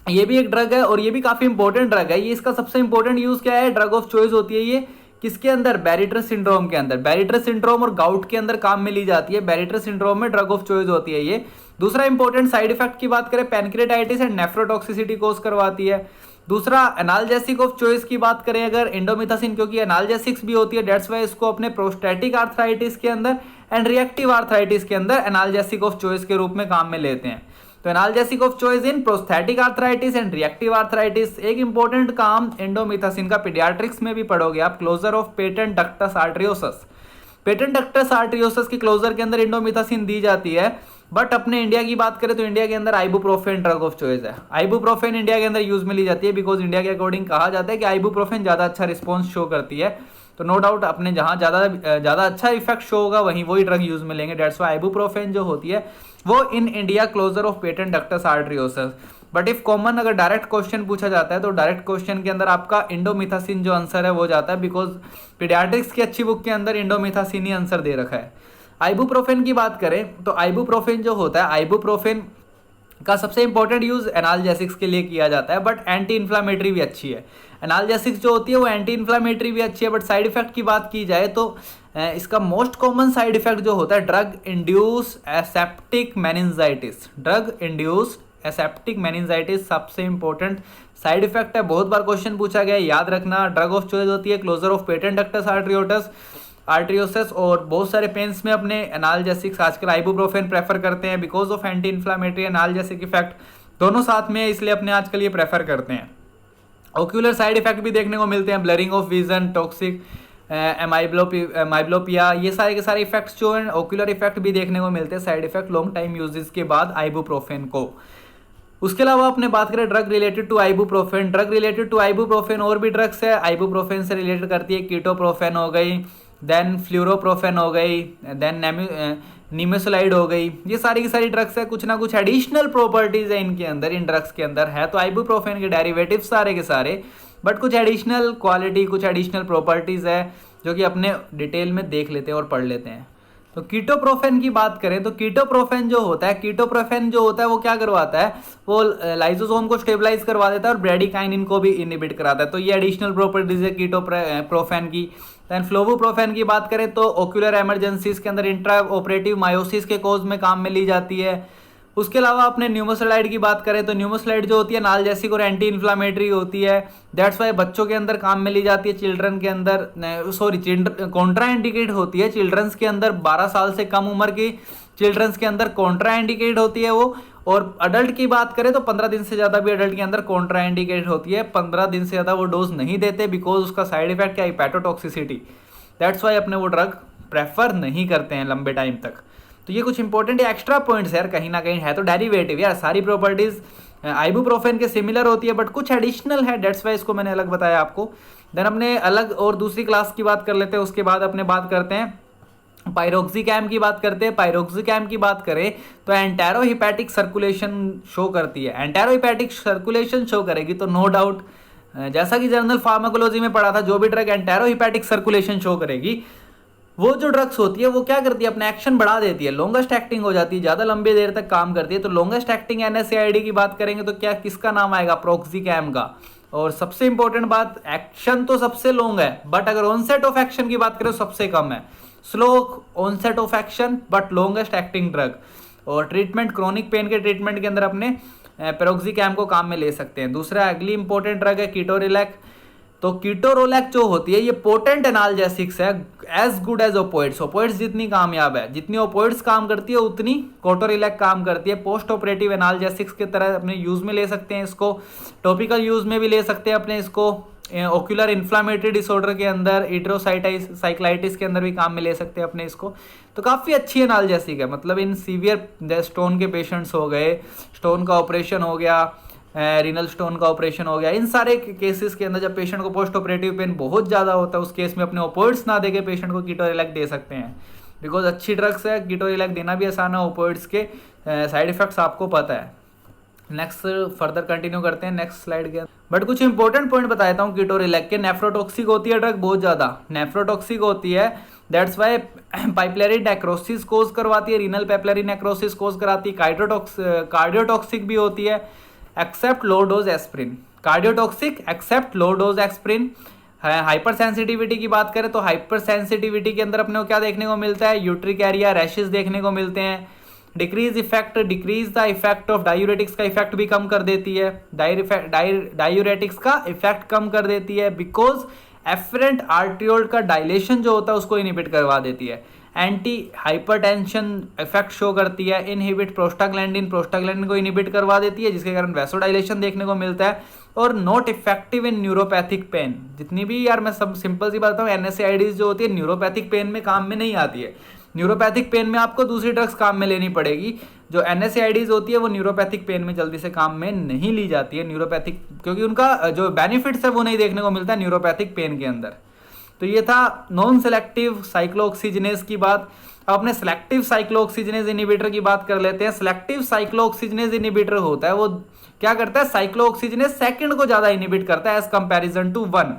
ये भी एक ड्रग है और ये भी काफ़ी इंपॉर्टेंट ड्रग है। ये इसका सबसे इंपॉर्टेंट यूज़ क्या है? ड्रग ऑफ चॉइस होती है ये किसके अंदर? बैरिटर सिंड्रोम के अंदर। बैरिटर सिंड्रोम और गाउट के अंदर काम में ली जाती है। बैरिटर सिंड्रोम में ड्रग ऑफ चॉइस होती है ये। दूसरा इंपॉर्टेंट साइड इफेक्ट की बात करें, पैनक्रेटाइटिस एंड नेफ्रोटॉक्सिसिटी कोज करवाती है। दूसरा एनाल्जेसिक ऑफ चॉइस की बात करें अगर इंडोमिथासिन, क्योंकि एनाल्जेसिक्स भी होती है, डेट्स वाई इसको अपने प्रोस्टैटिक आर्थराइटिस के अंदर एंड रिएक्टिव आर्थराइटिस के अंदर एनाल्जेसिक ऑफ चॉइस के रूप में काम में लेते हैं। तो analgesic of choice in prosthetic arthritis and reactive arthritis. एक इंपॉर्टेंट काम इंडोमिथासिन का पीडियाट्रिक्स में भी पढ़ोगे आप, closure of patent ductus arteriosus. Patent ductus arteriosus की क्लोजर के अंदर इंडोमिथासिन दी जाती है। बट अपने इंडिया की बात करें तो इंडिया के अंदर आइबुप्रोफेन ड्रग ऑफ चॉइस है। आइबुप्रोफेन इंडिया के अंदर यूज में ली जाती है बिकॉज इंडिया के अकॉर्डिंग कहा जाता है कि आइबुप्रोफेन ज़्यादा अच्छा रिस्पॉन्स शो करती है। तो नो डाउट अपने जहाँ ज़्यादा अच्छा इफेक्ट शो होगा वहीं वही ड्रग यूज में लेंगे। डेट्स वाई आइबुप्रोफेन जो होती है वो in India closure of patent ductus arteriosus. But if common अगर डायरेक्ट क्वेश्चन पूछा जाता है तो डायरेक्ट क्वेश्चन के अंदर आपका इंडोमिथासिन जो आंसर है वो जाता है, बिकॉज पीडियाट्रिक्स की अच्छी बुक के अंदर इंडोमिथासिन ही आंसर दे रखा है। आइबुप्रोफेन की बात करें तो आइबुप्रोफेन जो होता है, आइबुप्रोफेन का सबसे इंपॉर्टेंट यूज एनाल्जेसिक्स के लिए किया जाता है, बट एंटी इन्फ्लामेटरी भी अच्छी है। एनाल्जेसिक्स जो होती है वो एंटी इन्फ्लामेटरी भी अच्छी है, बट साइड इफेक्ट की बात की जाए तो इसका मोस्ट कॉमन साइड इफेक्ट जो होता है drug induce aseptic meningitis. Drug induced aseptic meningitis सबसे इंपॉर्टेंट साइड इफेक्ट है। बहुत बार क्वेश्चन पूछा गया है, याद रखना। ड्रग ऑफ चॉइस होती है closure of patent ductus arteriosus. और बहुत सारे पेन्स में अपने एनाल्जेसिक्स आजकल आइबुप्रोफेन प्रेफर करते हैं because of anti inflammatory analgesic effect दोनों साथ में है, इसलिए अपने आजकल ये प्रेफर करते हैं। ओक्यूलर साइड इफेक्ट भी देखने को मिलते हैं, ब्लरिंग ऑफ विजन, टॉक्सिक माइब्लोपिया, ये सारे के सारे इफेक्ट्स जो हैं ओक्यूलर इफेक्ट भी देखने को मिलते हैं side effect long time uses के बाद आइबुप्रोफेन को। उसके अलावा अपने बात करें drug related to ibuprofen, drug related to ibuprofen और भी ड्रग्स है आइबुप्रोफेन से रिलेटेड करती है। कीटोप्रोफेन हो गई, देन फ्लूरोप्रोफेन हो गई, देन निमेसोलाइड हो गई। ये सारी की सारी ड्रग्स है, कुछ ना कुछ एडिशनल प्रॉपर्टीज है इनके अंदर, इन ड्रग्स के अंदर है। तो आइबुप्रोफेन के डेरिवेटिव सारे के सारे, बट कुछ एडिशनल क्वालिटी, कुछ एडिशनल प्रॉपर्टीज है जो कि अपने डिटेल में देख लेते हैं और पढ़ लेते हैं। तो कीटोप्रोफेन की बात करें तो कीटोप्रोफेन जो होता है वो क्या करवाता है? वो लाइसोसोम को स्टेबलाइज करवा देता है और ब्रेडिकाइनिन को भी इनहिबिट कराता है। तो ये एडिशनल प्रॉपर्टीज है कीटोप्रोफेन की। दैन फ्लोबुप्रोफेन की बात करें तो ओक्यूलर इमरजेंसीज के अंदर इंट्रा ऑपरेटिव मायोसिस के कोज में काम में ली जाती है। उसके अलावा अपने न्यूमोसलाइड की बात करें तो न्यूमोसलाइड जो होती है नालजेसिक और एंटी इन्फ्लामेटरी होती है, दैट्स वाई बच्चों के अंदर काम में ली जाती है। चिल्ड्रन के अंदर कॉन्ट्रा इंडिकेट होती है चिल्ड्रंस के अंदर, 12 साल से कम उम्र की चिल्ड्रंस के अंदर कॉन्ट्रा इंडिकेट होती है वो। और अडल्ट की बात करें तो 15 दिन से ज़्यादा भी अडल्ट के अंदर कॉन्ट्रा इंडिकेट होती है, 15 दिन से ज़्यादा वो डोज नहीं देते बिकॉज उसका साइड इफेक्ट क्या है, हिपैटोटॉक्सिसिटी, दैट्स वाई अपने वो ड्रग प्रेफर नहीं करते हैं लंबे टाइम तक। तो ये कुछ इंपॉर्टेंट एक्स्ट्रा पॉइंट्स यार, कहीं ना कहीं है तो डेरिवेटिव यार, सारी प्रॉपर्टीज आइबुप्रोफेन के सिमिलर होती है बट कुछ एडिशनल है, डेट्स वाई इसको मैंने अलग बताया आपको। देन अपने अलग और दूसरी क्लास की बात कर लेते हैं, उसके बाद अपने बात करते हैं पायरोक्सिकैम की बात करते हैं। पायरोक्सिकैम की बात करें तो एंटेरोहिपैटिक सर्कुलेशन शो करती है, एंटेरोहिपैटिक सर्कुलेशन शो करेगी तो नो डाउट जैसा कि जर्नल फार्माकोलॉजी में पढ़ा था, जो भी ड्रग एंटेरोहिपैटिक सर्कुलेशन शो करेगी वो जो ड्रग्स होती है वो क्या करती है, अपना एक्शन बढ़ा देती है, लॉन्गेस्ट एक्टिंग हो जाती है, ज़्यादा लंबी देर तक काम करती है। तो लॉन्गेस्ट एक्टिंग एनएसएआईडी की बात करेंगे तो क्या किसका नाम आएगा, प्रोक्सिकैम का। और सबसे इंपॉर्टेंट बात, एक्शन तो सबसे लॉन्ग है बट अगर ऑनसेट ऑफ एक्शन की बात करें तो सबसे कम है, slow onset of action but longest acting drug. और ट्रीटमेंट, क्रोनिक पेन के ट्रीटमेंट के अंदर अपने पेरोक्सिकैम को काम में ले सकते हैं। दूसरा अगली इंपॉर्टेंट ड्रग है कीटोरिलैक। तो कीटोरोलैक जो होती है ये पोटेंट एनाल्जेसिक्स है, as good as opioids. Opioids जितनी कामयाब है, जितनी ओपोइड्स काम करती है उतनी कोटोरिलैक काम करती है। पोस्ट ऑपरेटिव एनाल्जेसिक्स की तरह अपने यूज में ले सकते हैं इसको, टॉपिकल यूज में भी ले सकते हैं अपने इसको, ओक्यूलर इन्फ्लामेटरी डिसऑर्डर के अंदर, इट्रोसाइक्लाइटिस के अंदर भी काम में ले सकते हैं अपने इसको। तो काफ़ी अच्छी एनाल्जेसिक है, मतलब इन सीवियर स्टोन के पेशेंट्स हो गए, स्टोन का ऑपरेशन हो गया, रीनल स्टोन का ऑपरेशन हो गया, इन सारे केसेस के अंदर जब पेशेंट को पोस्ट ऑपरेटिव पेन बहुत ज़्यादा होता है उस केस में अपने ओपोइड्स ना देके पेशेंट को कीटोरिलैक दे सकते हैं, बिकॉज अच्छी ड्रग्स है, कीटोरिलैक देना भी आसान है, ओपोइड्स के साइड इफेक्ट्स आपको पता है। नेक्स्ट फर्दर कंटिन्यू करते हैं नेक्स्ट स्लाइड के, बट कुछ इंपॉर्टेंट पॉइंट बताता हूँ कीटोरिलैक के। नेफ्रोटॉक्सिक होती है ड्रग, बहुत ज़्यादा नेफ्रोटॉक्सिक होती है, दैट्स वाई पाइपलरी नेक्रोसिस कोज करवाती है, रीनल पाइपलरी नेक्रोसिस कोज कराती है, कार्डियोटॉक्सिक भी होती है except low dose aspirin, cardiotoxic except low dose aspirin. Hypersensitivity की बात करें तो हाइपर सेंसिटिविटी के अंदर अपने को क्या देखने को मिलता है, यूट्रिकैरिया, रैशेस देखने को मिलते हैं। Decrease the effect of diuretics का इफेक्ट भी कम कर देती है, डायूरेटिक्स का इफेक्ट कम कर देती है बिकॉज एफरेंट आर्ट्रियोल का डायलेशन जो होता है उसको इनहिबिट करवा देती है। एंटी हाइपरटेंशन इफेक्ट शो करती है, इनहिबिट प्रोस्टाग्लैंडिन को इनहिबिट करवा देती है जिसके कारण वैसोडाइलेशन देखने को मिलता है। और not effective in neuropathic pain, जितनी भी यार मैं सब सिंपल सी बात बताऊँ, एनएसएआईडीज जो होती है न्यूरोपैथिक पेन में काम में नहीं आती है, न्यूरोपैथिक पेन में आपको दूसरी ड्रग्स काम में लेनी पड़ेगी। जो एनएसएआईडीज होती है वो न्यूरोपैथिक पेन में जल्दी से काम में नहीं ली जाती है, न्यूरोपैथिक, क्योंकि उनका जो बेनिफिट्स है वो नहीं देखने को मिलता है न्यूरोपैथिक पेन के अंदर। तो ये था नॉन सेलेक्टिव साइक्लोऑक्सीजनेस की बात। अब अपने सेलेक्टिव साइक्लोऑक्सीजनेस इनहिबिटर की बात कर लेते हैं। सेलेक्टिव साइक्लोऑक्सीजनेस इनहिबिटर होता है वो क्या करता है, साइक्लोऑक्सीजनेस सेकंड को ज्यादा इनहिबिट करता है एज कंपैरिजन टू 1।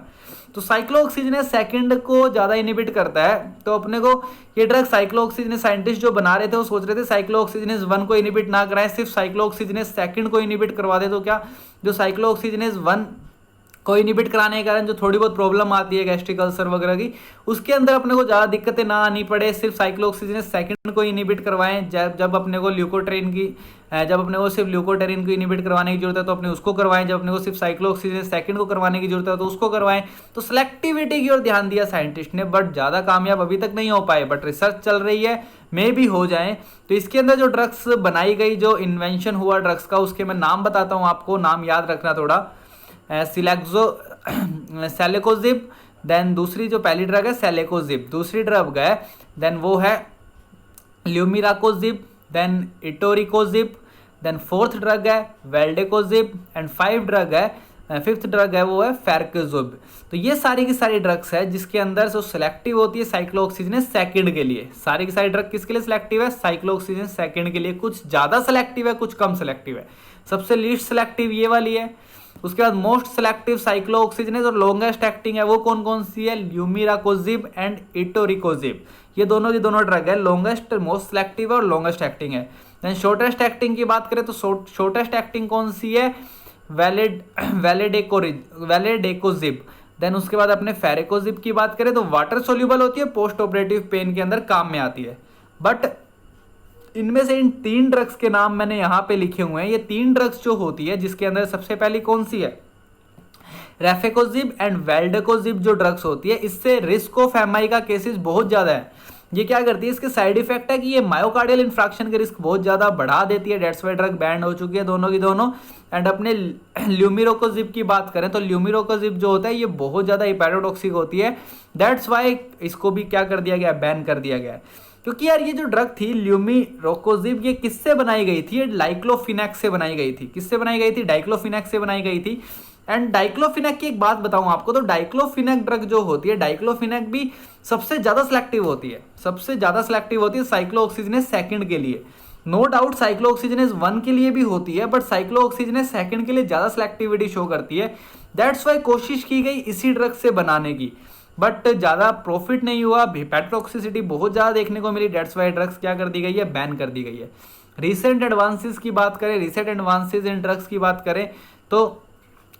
तो साइक्लोऑक्सीजनेस सेकंड को ज्यादा इनहिबिट करता है, तो अपने को ये ड्रग साइक्लोऑक्सीजनेस साइंटिस्ट जो बना रहे थे वो सोच रहे थे साइक्लोऑक्सीजनेस 1 को इनहिबिट ना कराएं, सिर्फ साइक्लोऑक्सीजनेस सेकंड को इनहिबिट करवा दे। तो क्या जो साइक्लोऑक्सीजनेस 1 को इनहिबिट कराने के कारण जो थोड़ी बहुत प्रॉब्लम आती है गैस्ट्रिक अल्सर वगैरह की, उसके अंदर अपने को ज़्यादा दिक्कतें ना आनी पड़े, सिर्फ साइक्लोऑक्सीजनेस सेकंड को इनहिबिट करवाएं। जब अपने को सिर्फ ल्यूकोट्रीन को इनहिबिट करवाने की जरूरत है तो अपने उसको करवाएं, जब अपने को सिर्फ साइक्लोऑक्सीजनेस सेकंड को करवाने की जरूरत है तो उसको करवाएं। तो सिलेक्टिविटी की ओर ध्यान दिया साइंटिस्ट ने, बट ज़्यादा कामयाब अभी तक नहीं हो पाए, बट रिसर्च चल रही है, मे भी हो जाए। तो इसके अंदर जो ड्रग्स बनाई गई, जो इन्वेंशन हुआ ड्रग्स का, उसके मैं नाम बताता हूँ आपको, नाम याद रखना थोड़ा। सेलेकोजिब, देन दूसरी जो पहली ड्रग है सेलेकोजिब, दूसरी ड्रग है देन वो है ल्यूमिराकोजिब, देन इटोरिकोजिब, देन फोर्थ ड्रग है वेल्डेकोजिब एंड फिफ्थ ड्रग है वो है फेरकोजिब। तो ये सारी की सारी ड्रग्स है जिसके अंदर जो सिलेक्टिव होती है साइक्लोऑक्सीजनेस सेकंड के लिए। सारी की सारी ड्रग किसके लिए सिलेक्टिव है, साइक्लोऑक्सीजनेस सेकंड के लिए। कुछ ज़्यादा सिलेक्टिव है, कुछ कम सिलेक्टिव है। सबसे लीस्ट सिलेक्टिव ये वाली है। उसके बाद मोस्ट सेलेक्टिव साइक्लोऑक्सीजनेस और लॉन्गेस्ट एक्टिंग है वो कौन कौन सी है, ल्यूमिराकोजिब एंड इटोरिकोजिब। ये दोनों की दोनों ड्रग है, लॉन्गेस्ट मोस्ट सेलेक्टिव है और लॉन्गेस्ट एक्टिंग है। देन शॉर्टेस्ट एक्टिंग की बात करें तो शॉर्टेस्ट एक्टिंग कौन सी है, वैलेडेकोजिब। देन उसके बाद अपने फेरेकोजिब की बात करें तो वाटर सोल्यूबल होती है, पोस्ट ऑपरेटिव पेन के अंदर काम में आती है। बट इनमें से इन 3 ड्रग्स के नाम मैंने यहाँ पे लिखे हुए हैं। ये 3 ड्रग्स जो होती है, जिसके अंदर सबसे पहली कौन सी है, रेफेकोजिब एंड वेल्डेकोजिब जो ड्रग्स होती है, इससे रिस्क ऑफ एमआई का केसेस बहुत ज़्यादा है। ये क्या करती है, इसके साइड इफेक्ट है कि ये मायोकार्डियल इंफ्रैक्शन के रिस्क बहुत ज़्यादा बढ़ा देती है। डेट्स वाई ड्रग बैन हो चुकी है दोनों की दोनों। एंड अपने ल्यूमिरोकोजिब की बात करें तो ल्यूमिरोकोजिब जो होता है ये बहुत ज़्यादा हिपैटोटॉक्सिक होती है। दैट्स वाई इसको भी क्या कर दिया गया, बैन कर दिया गया है। क्योंकि यार ये जो ड्रग थी ल्यूमिरोकोजिब, ये किससे बनाई गई थी, ये डाइक्लोफिनेक से बनाई गई थी। किससे बनाई गई थी, डाइक्लोफिनेक से बनाई गई थी। एंड डाइक्लोफिनेक की एक बात बताऊं आपको, तो डाइक्लोफिनेक ड्रग जो होती है, डाइक्लोफिनेक भी सबसे ज्यादा सिलेक्टिव होती है, सबसे ज्यादा सिलेक्टिव होती है साइक्लोऑक्सीजनेस सेकंड के लिए। नो डाउट साइक्लोऑक्सीजनेस 1 के लिए भी होती है, बट साइक्लोऑक्सीजनेस सेकंड के लिए ज्यादा सिलेक्टिविटी शो करती है। दैट्स वाई कोशिश की गई इसी ड्रग से बनाने की, बट ज़्यादा प्रॉफिट नहीं हुआ। हिपैटोटॉक्सिसिटी बहुत ज़्यादा देखने को मिली। डेट्स वाई ड्रग्स क्या कर दी गई है, बैन कर दी गई है। रिसेंट एडवांसेस की बात करें, रिसेंट एडवांसेस इन ड्रग्स की बात करें तो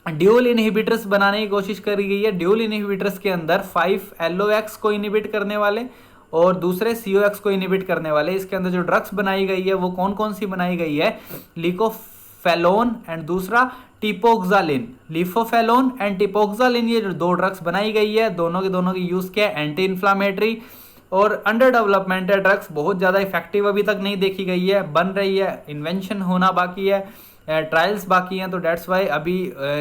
ड्यूल इनहिबिटर्स बनाने की कोशिश करी गई है। ड्यूल इनहिबिटर्स के अंदर 5 LOX को इनहिबिट करने वाले और दूसरे COX को इनहिबिट करने वाले। इसके अंदर जो ड्रग्स बनाई गई है वो कौन कौन सी बनाई गई है, लिकोफेलोन एंड दूसरा टिपोक्सालिन। लिफोफेलोन एंड टिपोक्सालिन, ये जो 2 ड्रग्स बनाई गई है, दोनों की यूज किया है एंटी इन्फ्लामेटरी और अंडर डेवलपमेंट है। ड्रग्स बहुत ज़्यादा इफेक्टिव अभी तक नहीं देखी गई है, बन रही है, इन्वेंशन होना बाकी है, ट्रायल्स बाकी हैं। तो डेट्स वाई अभी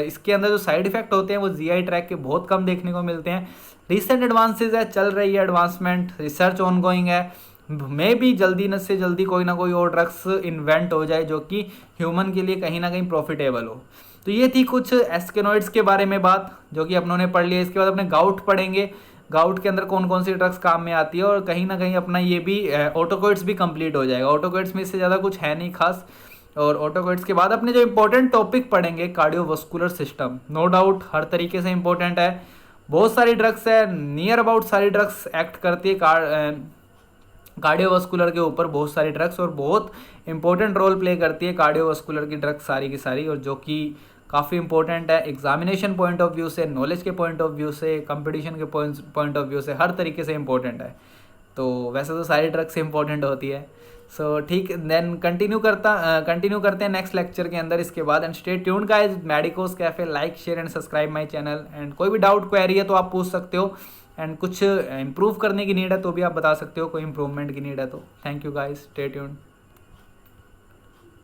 इसके अंदर जो साइड इफेक्ट होते हैं वो GI ट्रैक के बहुत कम देखने को मिलते हैं। रिसेंट एडवांसेज है, चल रही है एडवांसमेंट, रिसर्च ऑन गोइंग है। मे भी जल्दी न से जल्दी कोई ना कोई और ड्रग्स इन्वेंट हो जाए जो कि ह्यूमन के लिए कहीं ना कहीं प्रॉफिटेबल हो। तो ये थी कुछ एस्केनोइड्स के बारे में बात जो कि अपनों ने पढ़ लिया। इसके बाद अपने गाउट पढ़ेंगे, गाउट के अंदर कौन कौन सी ड्रग्स काम में आती है, और कहीं ना कहीं अपना ये भी ऑटोकोइड्स भी कंप्लीट हो जाएगा। ऑटोकोइड्स में इससे ज़्यादा कुछ है नहीं खास। और ऑटोकोइड्स के बाद अपने जो इंपॉर्टेंट टॉपिक पढ़ेंगे, कार्डियोवास्कुलर सिस्टम, नो डाउट हर तरीके से इंपॉर्टेंट है। बहुत सारी ड्रग्स है, नियर अबाउट सारी ड्रग्स एक्ट करती है कार्डियोवास्कुलर के ऊपर, बहुत सारी ड्रग्स, और बहुत इंपॉर्टेंट रोल प्ले करती है कार्डियोवास्कुलर की ड्रग्स सारी की सारी, और जो कि काफ़ी इंपॉर्टेंट है एग्जामिनेशन पॉइंट ऑफ व्यू से, नॉलेज के पॉइंट ऑफ व्यू से, कंपटीशन के पॉइंट ऑफ व्यू से, हर तरीके से इंपॉर्टेंट है। तो वैसे तो सारी ड्रग्स इंपॉर्टेंट होती है। सो ठीक, देन कंटिन्यू करते हैं नेक्स्ट लेक्चर के अंदर इसके बाद। And stay tuned guys, medicos cafe, like share and subscribe my channel. And कोई भी डाउट क्वेरी है तो आप पूछ सकते हो, एंड कुछ इम्प्रूव करने की नीड है तो भी आप बता सकते हो, कोई इंप्रूवमेंट की नीड है तो। Thank you guys, stay tuned.